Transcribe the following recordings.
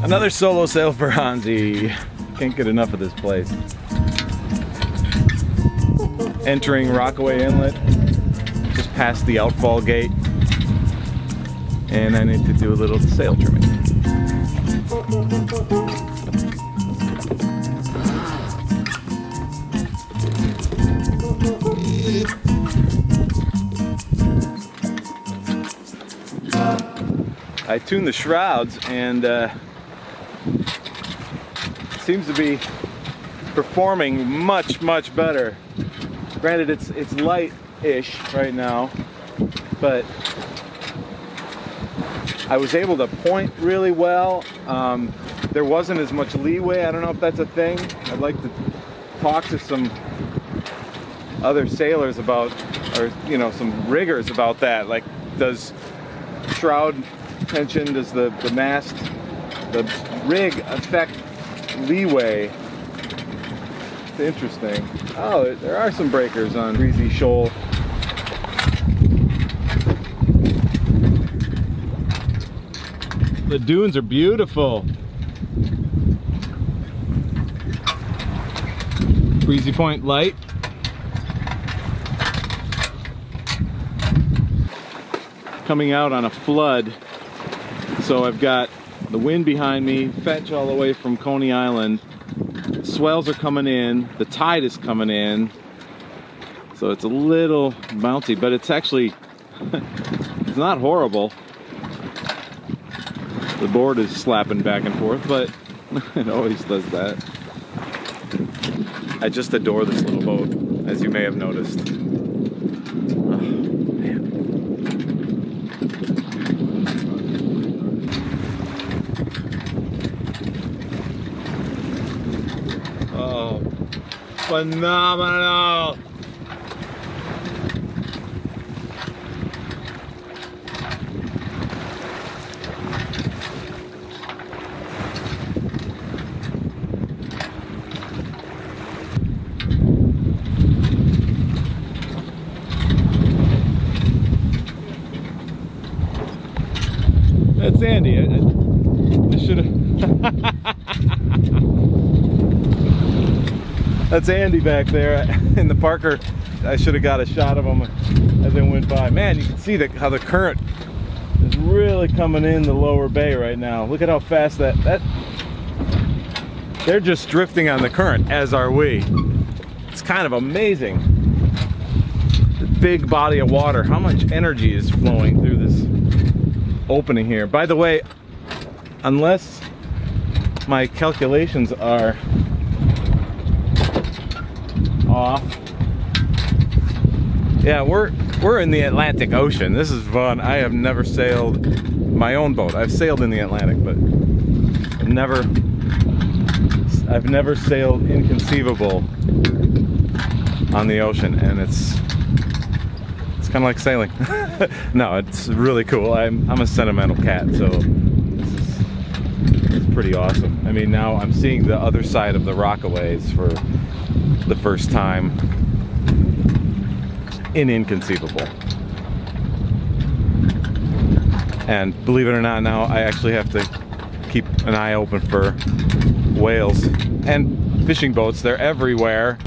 Another solo sail for Hansi. Can't get enough of this place. Entering Rockaway Inlet, just past the outfall gate. And I need to do a little sail trimming. I tuned the shrouds and seems to be performing much better. Granted, it's light-ish right now, but I was able to point really well. There wasn't as much leeway. I don't know if that's a thing. I'd like to talk to some other sailors about, or you know, some riggers about that. Like, does shroud tension, does the mast, the rig affect leeway? It's interesting. Oh, there are some breakers on Breezy Shoal. The dunes are beautiful. Breezy Point light. Coming out on a flood. So I've got the wind behind me, fetch all the way from Coney Island. Swells are coming in, the tide is coming in. So it's a little bouncy, but it's actually, it's not horrible. The board is slapping back and forth, but it always does that. I just adore this little boat, as you may have noticed. Oh, man. Oh, phenomenal! That's Andy. I should have. That's Andy back there in the Parker. I should have got a shot of him as they went by. Man, you can see how the current is really coming in the lower bay right now. Look at how fast that they're just drifting on the current, as are we. It's kind of amazing. The big body of water, how much energy is flowing through this opening here. By the way, unless my calculations are off, yeah, we're in the Atlantic Ocean. This is fun. I have never sailed my own boat. I've sailed in the Atlantic, but I've never sailed Inconceivable on the ocean, and it's kind of like sailing. No, it's really cool. I'm a sentimental cat, so it's pretty awesome. I mean, now I'm seeing the other side of the Rockaways for the first time in Inconceivable. And believe it or not, now I actually have to keep an eye open for whales and fishing boats. They're everywhere.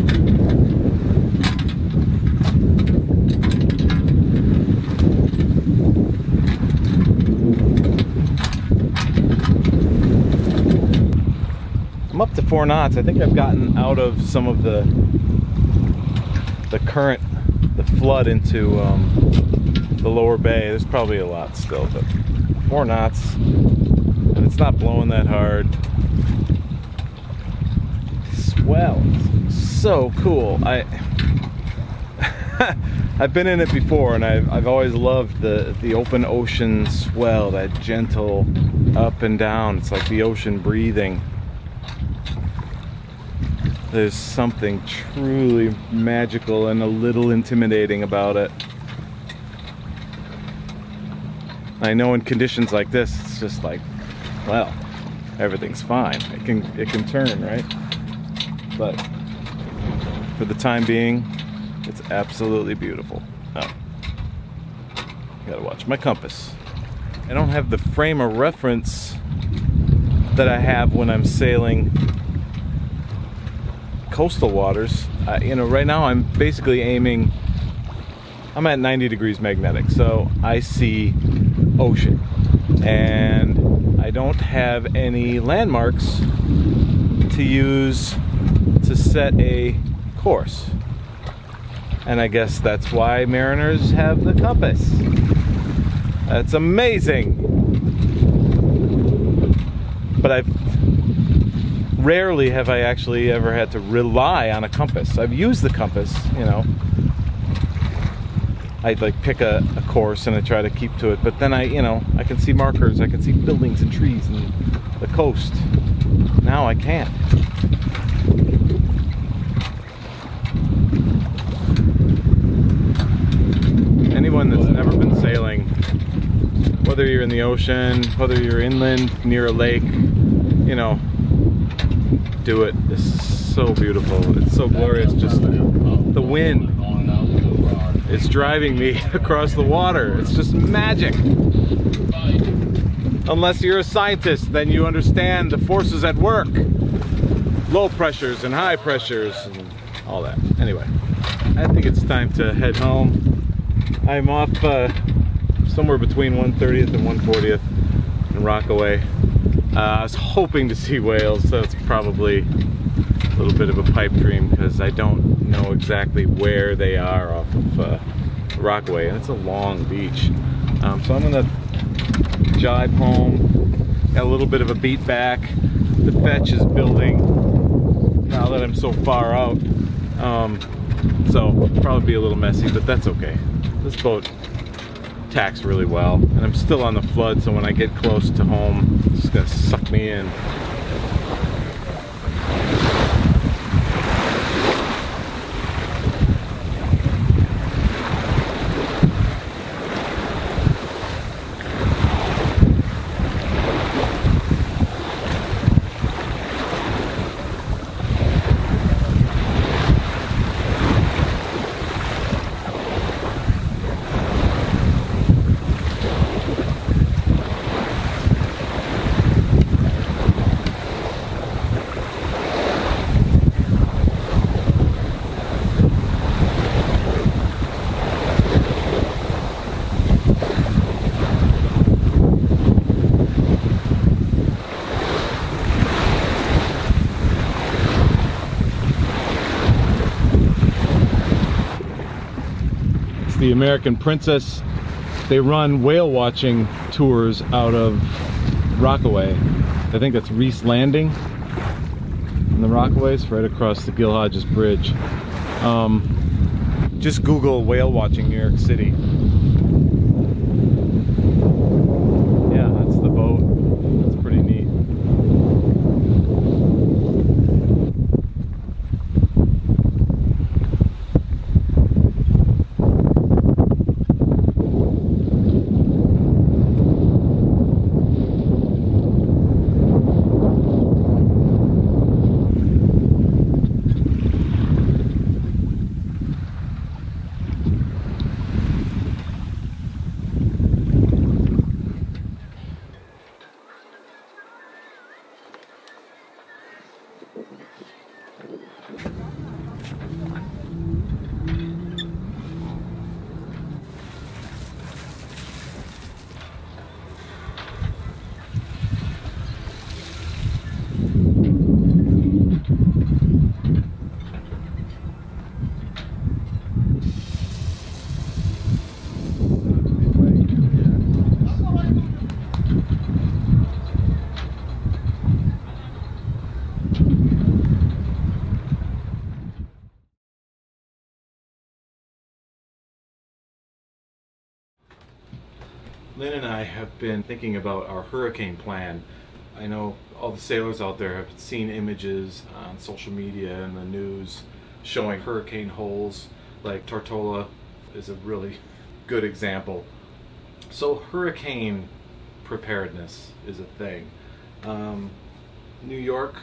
I'm up to 4 knots. I think I've gotten out of some of the current, the flood into the lower bay. There's probably a lot still, but 4 knots, and it's not blowing that hard. Swell, so cool. I've been in it before, and I've always loved the open ocean swell, that gentle up and down. It's like the ocean breathing. There's something truly magical and a little intimidating about it. I know in conditions like this, it's just like, well, everything's fine. It can turn, right? But for the time being, it's absolutely beautiful. Oh, gotta watch my compass. I don't have the frame of reference that I have when I'm sailing coastal waters. You know, right now I'm basically aiming, I'm at 90 degrees magnetic, so I see ocean, and I don't have any landmarks to use to set a course. And I guess that's why mariners have the compass. That's amazing. But rarely have I actually ever had to rely on a compass. I've used the compass, you know. I'd like pick a course and I try to keep to it, but then I can see markers, I can see buildings and trees and the coast. Now I can't. Anyone that's never been sailing, whether you're in the ocean, whether you're inland near a lake, you know, do it. It's so beautiful. It's so glorious. Just the wind is driving me across the water. It's just magic. Unless you're a scientist, then you understand the forces at work. Low pressures and high pressures and all that. Anyway, I think it's time to head home. I'm off somewhere between 130th and 140th in Rockaway. I was hoping to see whales, so it's probably a little bit of a pipe dream because I don't know exactly where they are off of Rockaway, and it's a long beach. So I'm gonna jibe home. Got a little bit of a beat back. The fetch is building now that I'm so far out. So it'll probably be a little messy, but that's okay. This boat tacks really well, and I'm still on the flood, so when I get close to home, it's just gonna suck me in. The American Princess. They run whale watching tours out of Rockaway. I think that's Riis Landing in the Rockaways, right across the Gil Hodges Bridge. Just Google whale watching New York City. Yeah, that's the boat. That's pretty neat. Lynn and I have been thinking about our hurricane plan. I know all the sailors out there have seen images on social media and the news showing hurricane holes, like Tortola is a really good example. So hurricane preparedness is a thing. New York,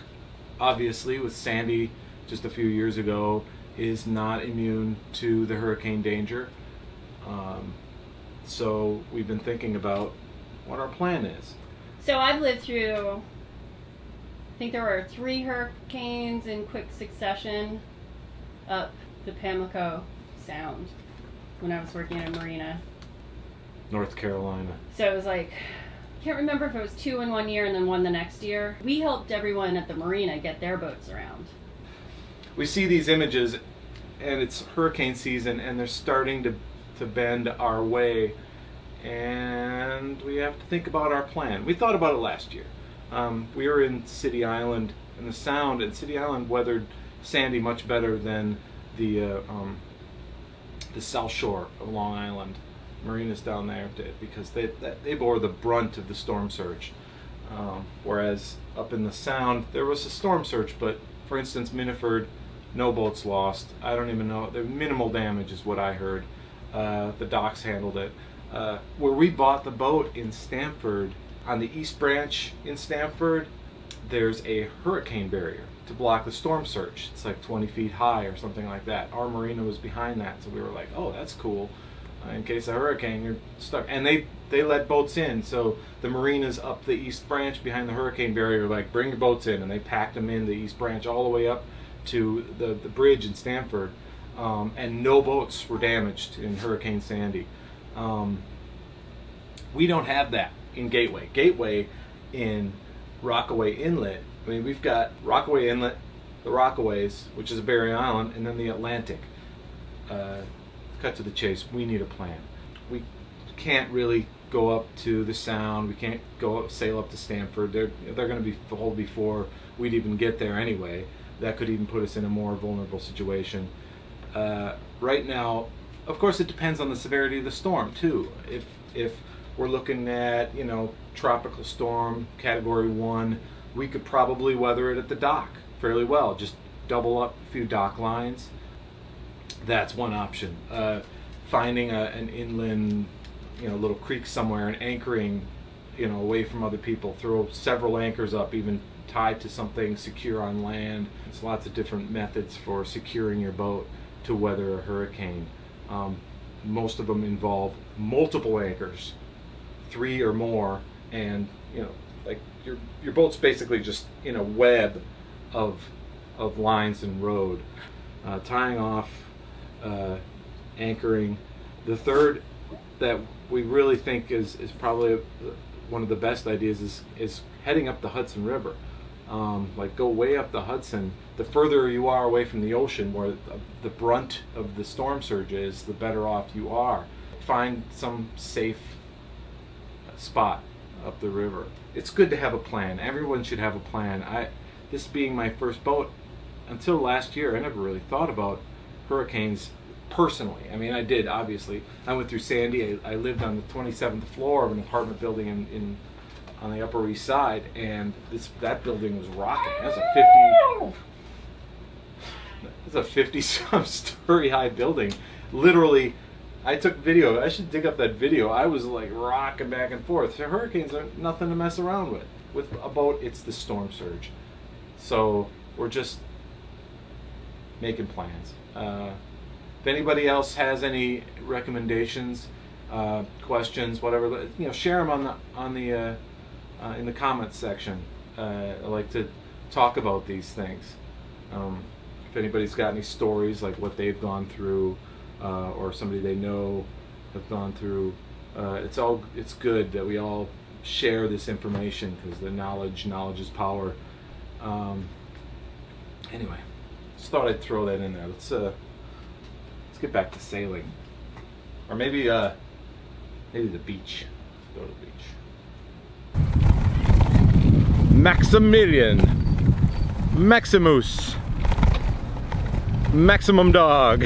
obviously, with Sandy just a few years ago, is not immune to the hurricane danger. So we've been thinking about what our plan is. So I've lived through think there were 3 hurricanes in quick succession up the Pamlico Sound when I was working in a marina. North Carolina. So it was like, I can't remember if it was 2 in one year and then 1 the next year. We helped everyone at the marina get their boats around. We see these images and it's hurricane season and they're starting to bend our way, and we have to think about our plan. We thought about it last year. We were in City Island in the Sound, and City Island weathered Sandy much better than the South Shore of Long Island. Marinas down there did, because they bore the brunt of the storm surge. Whereas up in the Sound, there was a storm surge, but for instance, Miniford, no boats lost. I don't even know. The minimal damage is what I heard. The docks handled it. Where we bought the boat in Stamford, on the East Branch in Stamford, there's a hurricane barrier to block the storm surge. It's like 20 feet high or something like that. Our marina was behind that, so we were like, oh, that's cool. In case of a hurricane, you're stuck. And they let boats in, so the marinas up the East Branch behind the hurricane barrier, like, bring your boats in, and they packed them in the East Branch all the way up to the bridge in Stamford, and no boats were damaged in Hurricane Sandy. We don't have that in Gateway. Gateway in Rockaway Inlet, I mean, we've got Rockaway Inlet, the Rockaways, which is a barrier island, and then the Atlantic. Cut to the chase, we need a plan. We can't really go up to the Sound, we can't go sail up to Stamford. They're going to be full before we'd even get there anyway. That could even put us in a more vulnerable situation. Right now, of course, it depends on the severity of the storm too. If we're looking at, you know, tropical storm, category 1, we could probably weather it at the dock fairly well. Just double up a few dock lines. That's one option. Finding an inland, you know, little creek somewhere and anchoring, you know, away from other people. Throw several anchors up, even tied to something secure on land. There's lots of different methods for securing your boat to weather a hurricane. Most of them involve multiple anchors, 3 or more, and, you know, like your boat's basically just in a web of lines and road. Tying off, anchoring. The third that we really think is probably one of the best ideas is heading up the Hudson River. Like, go way up the Hudson. The further you are away from the ocean, where the brunt of the storm surge is, the better off you are. Find some safe spot up the river. It's good to have a plan. Everyone should have a plan. This being my first boat, until last year, I never really thought about hurricanes personally. I mean, I did, obviously. I went through Sandy. I lived on the 27th floor of an apartment building on the Upper East Side, and that building was rocking. That's a 50-some story high building. Literally, I took video. I should dig up that video. I was like rocking back and forth. So hurricanes are nothing to mess around with. With a boat, it's the storm surge. So we're just making plans. If anybody else has any recommendations, questions, whatever, you know, share them in the comments section. I like to talk about these things. If anybody's got any stories, like what they've gone through, or somebody they know have gone through, it's good that we all share this information, because the knowledge is power. Anyway, just thought I'd throw that in there. Let's get back to sailing, or maybe the beach. Let's go to the beach. Maximilian, Maximus, Maximum Dog.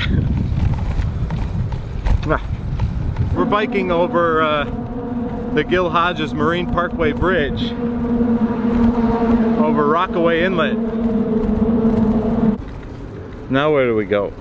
We're biking over the Gil Hodges Marine Parkway Bridge over Rockaway Inlet. Now where do we go?